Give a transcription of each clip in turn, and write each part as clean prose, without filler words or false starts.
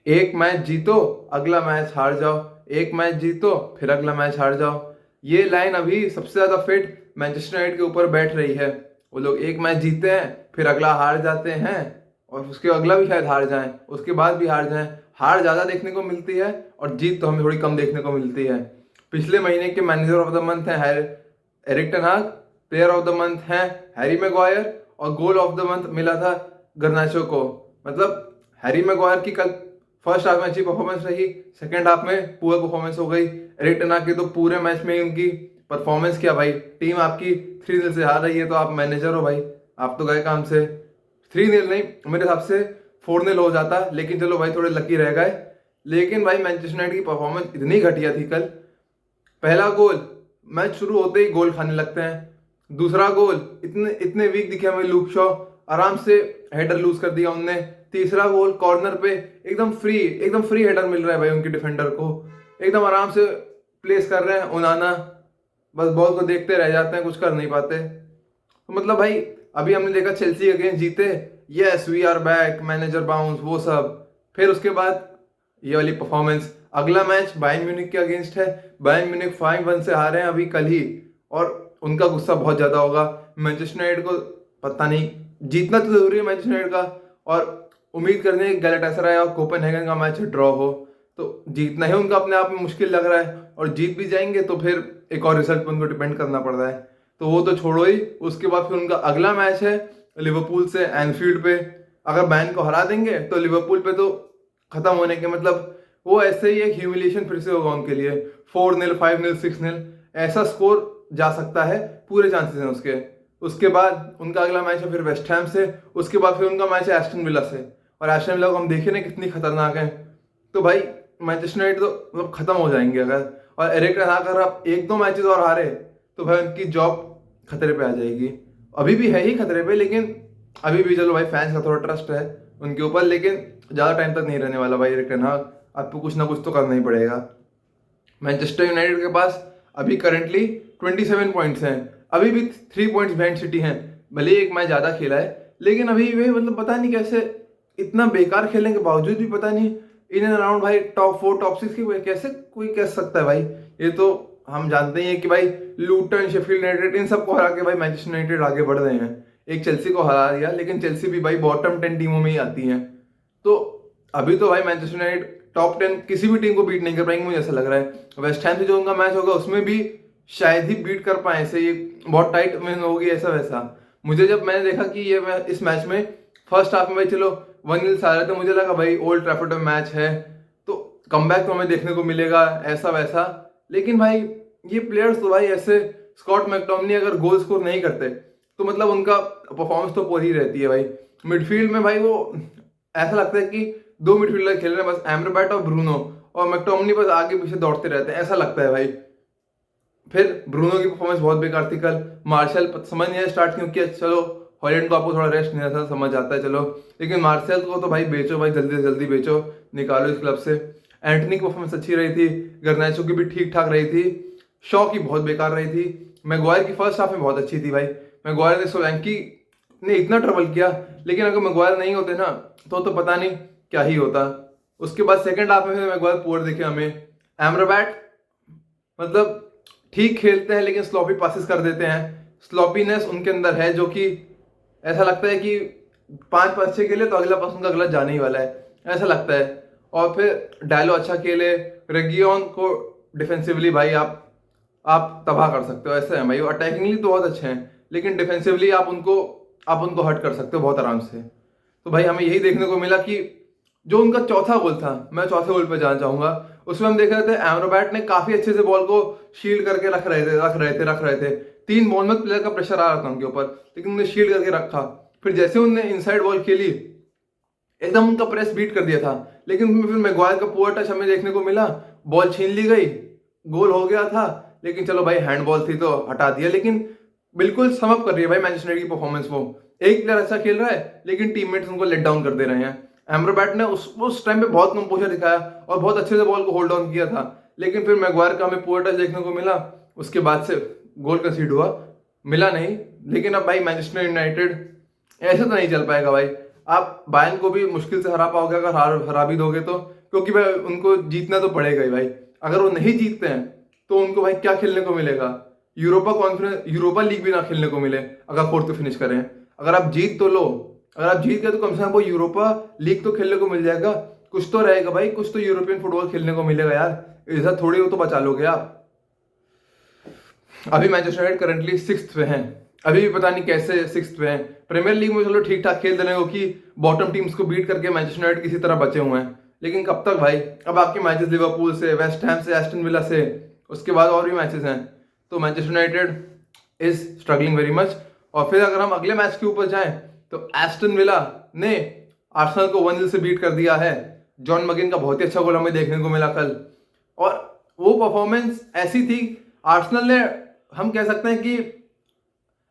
एक मैच जीतो, अगला मैच हार जाओ, एक मैच जीतो फिर अगला मैच हार जाओ। ये लाइन अभी सबसे ज्यादा फिट मैनचेस्टर यूनाइटेड के ऊपर बैठ रही है। वो लोग एक मैच जीतते हैं, फिर अगला हार जाते हैं, और उसके अगला भी शायद हार जाएं, उसके बाद भी हार जाएं। हार ज्यादा देखने को मिलती है और जीत तो हमें थोड़ी कम देखने को मिलती है। पिछले महीने के मैनेजर ऑफ द मंथ है एरिक टेन हाग, प्लेयर ऑफ द मंथ है हैरी मैग्वायर, और गोल ऑफ द मंथ मिला था गर्नाचो को। मतलब हैरी मैग्वायर की कल फर्स्ट हाफ में अच्छी परफॉर्मेंस रही, सेकंड हाफ में पुअर परफॉर्मेंस हो गई। एरिक टेन हाग की तो पूरे मैच में ही उनकी परफॉर्मेंस क्या भाई, टीम आपकी 3-0 से हार रही है तो आप मैनेजर हो भाई, आप तो गए काम से। 3-0 नहीं, मेरे हिसाब से 4-0 हो जाता, लेकिन चलो भाई थोड़े लकी रह गए। लेकिन भाई मैनचेस्टर यूनाइटेड की परफॉर्मेंस इतनी घटिया थी कल। पहला गोल, मैच शुरू होते ही गोल खाने लगते हैं। दूसरा गोल इतने इतने वीक दिखे हमें, लूक शॉ आराम से हेडर लूज कर दिया उनने। तीसरा गोल कॉर्नर पे एकदम फ्री हेडर मिल रहा है भाई उनके डिफेंडर को, एकदम आराम से प्लेस कर रहे हैं उनाना, बस बॉल को देखते रह जाते हैं, कुछ कर नहीं पाते। तो मतलब भाई अभी हमने देखा चेल्सी अगेंस्ट जीते, yes we are back, manager bounce वो सब, फिर उसके बाद ये वाली परफॉर्मेंस। अगला मैच बायर्न म्यूनिख के अगेंस्ट है, बायर्न म्यूनिख 5-1 से हारे हैं अभी कल ही, और उनका गुस्सा बहुत ज्यादा होगा। मैनचेस्टर यूनाइटेड को पता नहीं, जीतना तो जरूरी है मैनचेस्टर यूनाइटेड का, और उम्मीद करते हैं गैलाटासराय और कोपेनहेगन का मैच ड्रॉ हो, तो जीतना ही उनका अपने आप में मुश्किल लग रहा है। और जीत भी जाएंगे तो फिर एक और रिजल्ट पर उनको डिपेंड करना पड़ रहा है, तो वो तो छोड़ो ही। उसके बाद फिर उनका अगला मैच है लिवरपूल से एनफील्ड पे। अगर बैन को हरा देंगे तो लिवरपूल पे तो खत्म होने के मतलब, वो ऐसे ही एक ह्यूमिलिएशन फिर से होगा उनके लिए। 4-0, 5-0, 6-0 ऐसा स्कोर जा सकता है, पूरे चांसेस हैं उसके। उसके बाद उनका अगला मैच है फिर वेस्ट हैम से, उसके बाद फिर उनका मैच है एस्टन विला से, और एस्टन विला को हम देखे ना कितनी खतरनाक है। तो भाई मैनचेस्टर यूनाइटेड तो मतलब खत्म हो जाएंगे अगर, और एरिक टेन हाग अगर आप एक दो मैचेस और हारे तो भाई उनकी जॉब खतरे पे आ जाएगी। अभी भी है ही खतरे पे, लेकिन अभी भी चलो भाई फैंस का थोड़ा ट्रस्ट है उनके ऊपर, लेकिन ज्यादा टाइम तक नहीं रहने वाला भाई एरिक टेन हाग, आपको कुछ ना कुछ तो करना ही पड़ेगा। मैनचेस्टर यूनाइटेड के पास अभी करंटली 27 पॉइंट्स हैं, अभी भी 3 पॉइंट्स बिहाइंड सिटी हैं। भले ही एक मैच ज्यादा खेला है, लेकिन अभी वे मतलब पता नहीं कैसे इतना बेकार खेलने के बावजूद भी पता नहीं इन एंड अराउंड भाई टॉप 4 टॉप 6 की कैसे कोई कह सकता है भाई। ये तो हम जानते ही हैं कि भाई लूटन, शेफील्ड यूनाइटेड इन सबको हरा के भाई मैनचेस्टर यूनाइटेड आगे बढ़ रहे हैं। एक चेल्सी को हरा दिया, लेकिन चेल्सी भी भाई बॉटम 10 टीमों में ही आती है। तो अभी तो भाई मैनचेस्टर यूनाइटेड टॉप 10 किसी भी टीम को बीट नहीं कर पाएंगे, मुझे ऐसा लग रहा है। वेस्ट हैम से जो उनका मैच होगा उसमें भी शायद ही बीट कर पाए, ऐसे ये बहुत टाइट में होगी ऐसा वैसा। मुझे जब मैंने देखा कि ये इस मैच में फर्स्ट हाफ में भाई चलो 1-0 से आ रहे थे, मुझे लगा भाई ओल्ड ट्रैफर्ड में मैच है तो कमबैक तो हमें देखने को मिलेगा ऐसा वैसा। लेकिन भाई ये प्लेयर्स तो भाई ऐसे, स्कॉट मैकटोमिनी अगर गोल स्कोर नहीं करते तो मतलब उनका परफॉर्मेंस तो पोर ही रहती है भाई। मिडफील्ड में भाई वो ऐसा लगता है कि दो मिडफील्डर खेल रहे हैं बस, एम्राबैट और ब्रूनो, और मैकटोमिनी बस आगे पीछे दौड़ते रहते हैं, ऐसा लगता है भाई। फिर ब्रूनो की परफॉर्मेंस बहुत बेकार थी कल। मार्शल समझ नहीं आया स्टार्ट क्यों किया, चलो हॉलैंड को आपको थोड़ा रेस्ट नहीं था, समझ आता है चलो, लेकिन मार्शल को तो भाई बेचो भाई, जल्दी से जल्दी बेचो, निकालो इस क्लब से। एंटनी की परफॉर्मेंस अच्छी रही थी, गर्नाचो की भी ठीक ठाक रही थी, शॉ की बहुत बेकार रही थी। मैगवायर की फर्स्ट हाफ में बहुत अच्छी थी भाई, मैगवायर ने सोलंकी ने इतना ट्रबल किया, लेकिन अगर मैगवायर नहीं होते ना तो पता नहीं क्या ही होता। उसके बाद सेकंड हाफ में मैगवायर पुअर दिखे हमें। एम्राबैट मतलब ठीक खेलते हैं लेकिन स्लॉपी पासिस कर देते हैं, स्लॉपीनेस उनके अंदर है जो कि ऐसा लगता है कि 5 पास 6 खेले तो अगला पास उनका गलत जाने ही वाला है, ऐसा लगता है। और फिर डायलो अच्छा खेले, रेगियन को डिफेंसिवली भाई आप तबाह कर सकते हो, ऐसे है भाई। अटैकिंगली तो बहुत अच्छे हैं, लेकिन डिफेंसिवली आप उनको हर्ट कर सकते हो बहुत आराम से। तो भाई हमें यही देखने को मिला कि जो उनका चौथा गोल था, मैं चौथे गोल पे जाना चाहूंगा, उसमें हम देख रहे थे एम्राबैट ने काफी अच्छे से बॉल को शील्ड करके रख रहे थे। 3 बॉलमैन प्लेयर का प्रेशर आ रहा था उनके ऊपर, लेकिन उन्होंने शील्ड करके रखा। फिर जैसे उन्होंने इनसाइड बॉल खेली एकदम उनका प्रेस बीट कर दिया था, लेकिन फिर मैगवायर का पुअर टच हमें देखने को मिला, बॉल छीन ली गई, गोल हो गया था। लेकिन चलो भाई हैंडबॉल थी तो हटा दिया, लेकिन बिल्कुल समअप कर रही है भाई मैनचेस्टर यूनाइटेड की परफॉर्मेंस। वो एक प्लेयर अच्छा खेल रहा है लेकिन टीममेट्स उनको लेट डाउन कर दे रहे हैं। एम्राबैट ने उस टाइम पे बहुत कंपोजर दिखाया और बहुत अच्छे से बॉल को होल्ड ऑन किया था, लेकिन फिर मैगवायर का हमें पुअर टच देखने को मिला, उसके बाद से गोल कंसीड हुआ, मिला नहीं। लेकिन अब भाई मैनचेस्टर यूनाइटेड ऐसे तो नहीं चल पाएगा भाई। आप बायर्न को भी मुश्किल से हरा पाओगे अगर हरा भी दोगे तो, क्योंकि भाई उनको जीतना तो पड़ेगा ही भाई। अगर वो नहीं जीतते हैं तो उनको भाई क्या खेलने को मिलेगा? यूरोपा लीग भी ना खेलने को मिले अगर फोर्थ पे फिनिश करें। अगर आप जीत तो लो, अगर आप जीत गए तो कम से कम वो यूरोपा लीग तो खेलने को मिल जाएगा, कुछ तो रहेगा भाई, कुछ तो यूरोपियन फुटबॉल खेलने को मिलेगा यार। ऐसा थोड़ी हो तो बचा लोगे आप। अभी मैनचेस्टर यूनाइटेड करंटली 6th पे हैं, अभी भी पता नहीं कैसे 6th पे हैं। प्रीमियर लीग में चलो ठीक ठाक खेल रहे हो कि बॉटम टीम्स को बीट करके मैनचेस्टर यूनाइटेड किसी तरह बचे हुए हैं, लेकिन कब तक भाई? अब आपके मैचेस लिवरपूल से, वेस्ट हैम से, एस्टन विला से, उसके बाद और भी मैचेस हैं, तो Manchester United is struggling very much. और फिर अगर हम अगले मैच के ऊपर जाएं तो एस्टन विला ने आर्सेनल को 1-0 से बीट कर दिया है। जॉन मगिन का बहुत ही अच्छा गोल हमें देखने को मिला कल, और वो परफॉर्मेंस ऐसी थी, आर्सेनल ने, हम कह सकते हैं कि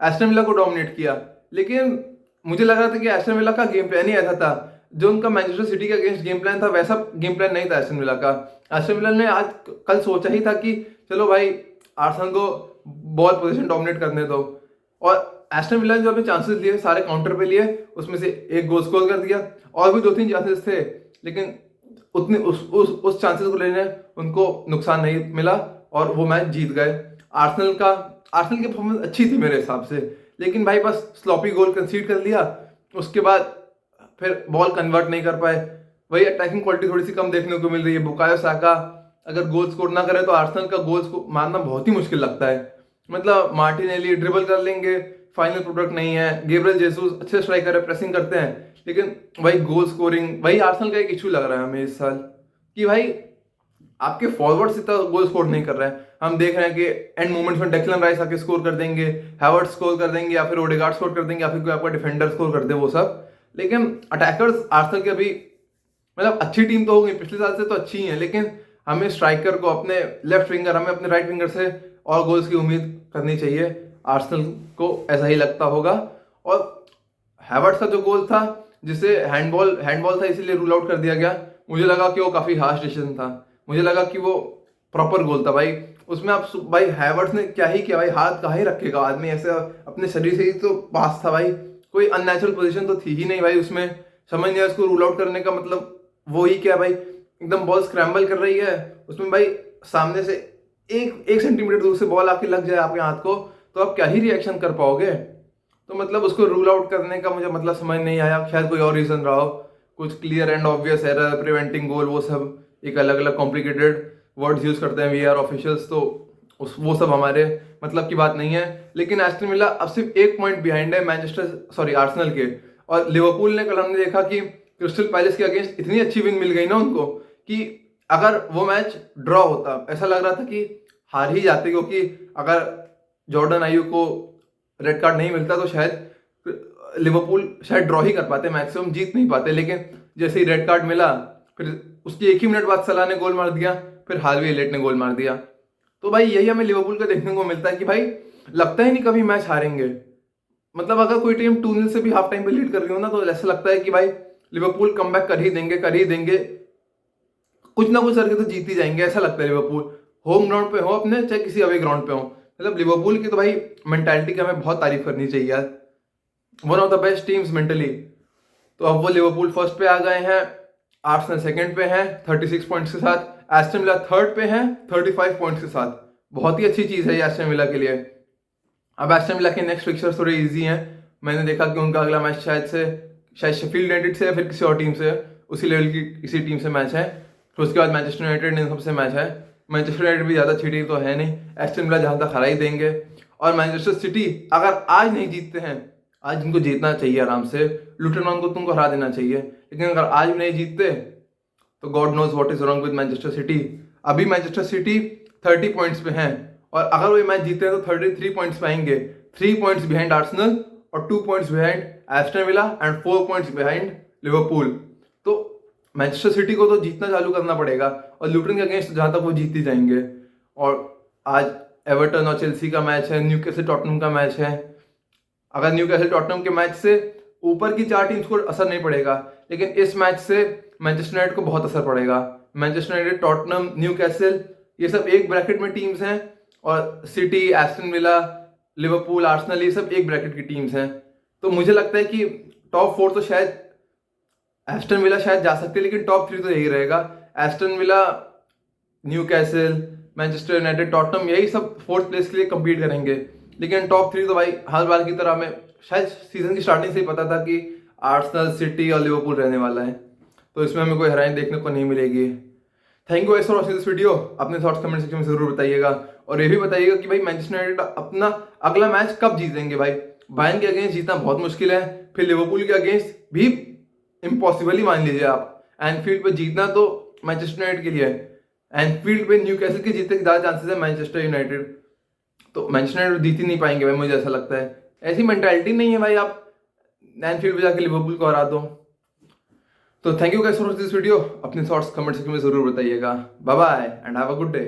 एस्टन विला को डोमिनेट किया, लेकिन मुझे लग रहा था कि एस्टन विला का गेम प्लान ही ऐसा था, जो उनका मैनचेस्टर सिटी के अगेंस्ट गेम प्लान था वैसा गेम प्लान नहीं था एस्टन विला का। एस्टन विला ने आज कल सोचा ही था कि चलो भाई आर्सेनल को बॉल पोजीशन डोमिनेट करने दो, और एस्टन विला ने जो अपने चांसेस लिए सारे काउंटर पे लिए, उसमें से एक गोल स्कोर कर दिया, और भी 2-3 चांसेस थे, लेकिन उतने उस चांसेस को लेने उनको नुकसान नहीं मिला और वो मैच जीत गए। आर्सेनल की परफॉर्मेंस अच्छी थी मेरे हिसाब से, लेकिन भाई बस स्लॉपी गोल कंसीड कर लिया, उसके बाद फिर बॉल कन्वर्ट नहीं कर पाए। वही अटैकिंग क्वालिटी थोड़ी सी कम देखने को मिल रही है। बुकायो साका अगर गोल स्कोर ना करे तो आर्सेनल का गोल मारना बहुत ही मुश्किल लगता है। मतलब मार्टिनेली ड्रिबल कर लेंगे, फाइनल प्रोडक्ट नहीं है। गैब्रियल जेसूस अच्छे स्ट्राइकर है, प्रेसिंग करते हैं, लेकिन वही गोल स्कोरिंग, वही आर्सेनल का एक इशू लग रहा है हमें इस साल कि भाई आपके फॉरवर्ड से तो गोल स्कोर नहीं कर रहे हैं। हम देख रहे हैं कि एंड मोमेंट्स में डेक्लन राइस आके स्कोर कर देंगे, हैवर्ट्ज स्कोर कर देंगे, या फिर ओडेगार्ड स्कोर कर देंगे, या फिर कोई आपका डिफेंडर स्कोर कर दे, वो सब। लेकिन अटैकर्स आर्सेनल के अभी, मतलब अच्छी टीम तो होगी, पिछले साल से तो अच्छी ही है, लेकिन हमें स्ट्राइकर को, अपने लेफ्ट विंगर, हमें अपने राइट विंगर से और गोल्स की उम्मीद करनी चाहिए। आर्सेनल को ऐसा ही लगता होगा। और हैवर्ट्ज का जो गोल था, जिसे हैंडबॉल था इसीलिए रूल आउट कर दिया गया, मुझे लगा कि वो काफी हार्श डिसीजन था। मुझे लगा कि वो प्रॉपर गोल था भाई। उसमें आप भाई हैवर्ट्ज ने क्या ही किया भाई, हाथ कहाँ ही रखेगा आदमी, ऐसे अपने शरीर से ही तो पास था भाई, कोई अननेचुरल पोजीशन तो थी ही नहीं भाई उसमें। समझ नहीं आया उसको रूल आउट करने का मतलब वो ही क्या भाई, एकदम बॉल स्क्रैम्बल कर रही है, उसमें भाई सामने से एक सेंटीमीटर दूर से बॉल आके लग जाए आपके हाथ को, तो आप क्या ही रिएक्शन कर पाओगे? तो मतलब उसको रूल आउट करने का मुझे मतलब समझ नहीं आया। शायद कोई और रीजन रहा हो, कुछ clear and obvious error, preventing goal, वो सब एक अलग अलग कॉम्प्लिकेटेड वर्ड्स यूज करते हैं वीआर ऑफिशियल्स, तो वो सब हमारे मतलब की बात नहीं है। लेकिन एस्टन विला अब सिर्फ 1 पॉइंट बिहाइंड है आर्सेनल के। और लिवरपूल ने, कल हमने देखा कि क्रिस्टल पैलेस के अगेंस्ट इतनी अच्छी विन मिल गई ना उनको, कि अगर वो मैच ड्रॉ होता, ऐसा लग रहा था कि हार ही जाते, क्योंकि अगर जॉर्डन आयू को रेड कार्ड नहीं मिलता तो शायद लिवरपूल शायद ड्रॉ ही कर पाते, मैक्सिमम जीत नहीं पाते। लेकिन जैसे ही रेड कार्ड मिला, फिर उसके 1 ही मिनट बाद सलाह ने गोल मार दिया, फिर हार्वी एलियट ने गोल मार दिया। तो भाई यही हमें लिवरपूल का देखने को मिलता है कि भाई लगता ही नहीं कभी मैच हारेंगे। मतलब अगर कोई टीम 2-0 से भी हाफ टाइम पे लीड कर रही हो ना, तो ऐसा लगता है कि भाई लिवरपूल कमबैक कर ही देंगे, कुछ ना कुछ करके तो जीत ही जाएंगे, ऐसा लगता है लिवरपूल। होम ग्राउंड पे हो अपने, चाहे किसी अवे ग्राउंड पे हो, मतलब लिवरपूल की तो भाई मेंटालिटी की हमें बहुत तारीफ करनी चाहिए यार, one of the best teams mentally. तो अब वो लिवरपूल फर्स्ट पे आ गए हैं, आर्सेनल सेकंड पे हैं 36 पॉइंट्स के साथ, एस्टन विला थर्ड पे हैं 35 पॉइंट्स के साथ। बहुत ही अच्छी चीज है ये एस्टन विला के लिए। अब एस्टन विला के नेक्स्ट फिक्चर्स थोड़े इजी हैं। मैंने देखा कि उनका अगला मैच शायद शेफील्ड यूनाइटेड से या फिर किसी और टीम से, उसी लेवल की किसी टीम से मैच है। फिर उसके बाद मैनचेस्टर यूनाइटेड इन सबसे मैच है। मैनचेस्टर यूनाइटेड भी ज़्यादा अच्छी टीम तो है नहीं, एस्टन विला जहाँ तक हरा ही देंगे। और मैनचेस्टर सिटी अगर आज नहीं जीतते हैं, आज इनको जीतना चाहिए आराम से, लुटन टाउन को तुमको हरा देना चाहिए, लेकिन अगर आज भी नहीं जीतते तो God knows what is wrong with Manchester City. अभी मैनचेस्टर सिटी 30 पॉइंट्स पे हैं, और अगर वो मैच जीते हैं तो 33 पॉइंट्स पे आएंगे, 3 पॉइंट्स बिहाइंड आर्सेनल और 2 points behind Aston villa and 4 points behind Liverpool. तो मैनचेस्टर सिटी को तो जीतना चालू करना पड़ेगा, और लुटन के अगेंस्ट जहां तक वो जीत ही जाएंगे। और आज एवर्टन और चेल्सी का मैच है, न्यूकैसल टॉटनहम का मैच है। अगर न्यूकैसल टॉटनहम के मैच से ऊपर की 4 टीम्स को असर नहीं पड़ेगा, लेकिन इस मैच से मैनचेस्टर यूनाइटेड को बहुत असर पड़ेगा। मैनचेस्टर यूनाइटेड, टॉटनहम, न्यूकैसल, ये सब एक ब्रैकेट में टीम्स हैं, और city, Aston villa, Liverpool, Arsenal, ये सब एक ब्रैकेट की टीम्स हैं। तो मुझे लगता है कि टॉप 4 तो शायद एस्टन विला शायद जा सकते हैं, लेकिन टॉप 3 तो यही रहेगा। Aston villa, Newcastle, Manchester United, Tottenham, यही सब फोर्थ प्लेस के लिए कम्पीट करेंगे। लेकिन टॉप 3 तो भाई हर बार की तरह हमें शायद सीजन की स्टार्टिंग से ही पता था कि आर्सेनल, सिटी और लिवरपूल रहने वाला है, तो इसमें हमें कोई हैरानी देखने को नहीं मिलेगी। Thank you for watching this video. अपने थॉट्स कमेंट सेक्शन में जरूर बताइएगा, और ये भी बताइएगा कि भाई मैनचेस्टर यूनाइटेड अपना अगला मैच कब जीतेंगे। भाई बायर्न के अगेंस्ट जीतना बहुत मुश्किल है, फिर लिवरपूल के अगेंस्ट भी इम्पॉसिबल ही मान लीजिए आप। एनफील्ड पे जीतना तो मैनचेस्टर यूनाइटेड के लिए है, एनफील्ड पे न्यूकैसल के जीतने के ज़्यादा चांसेस है मैनचेस्टर यूनाइटेड, तो मैनचेस्टर यूनाइटेड जीत ही नहीं पाएंगे भाई, मुझे ऐसा लगता है। ऐसी मेंटालिटी नहीं है भाई आप एनफील्ड पे जाके लिवरपूल को हरा दो। तो thank you guys for this video. अपने थॉट्स कमेंट सेक्शन में जरूर बताइएगा। Bye bye and have a good day.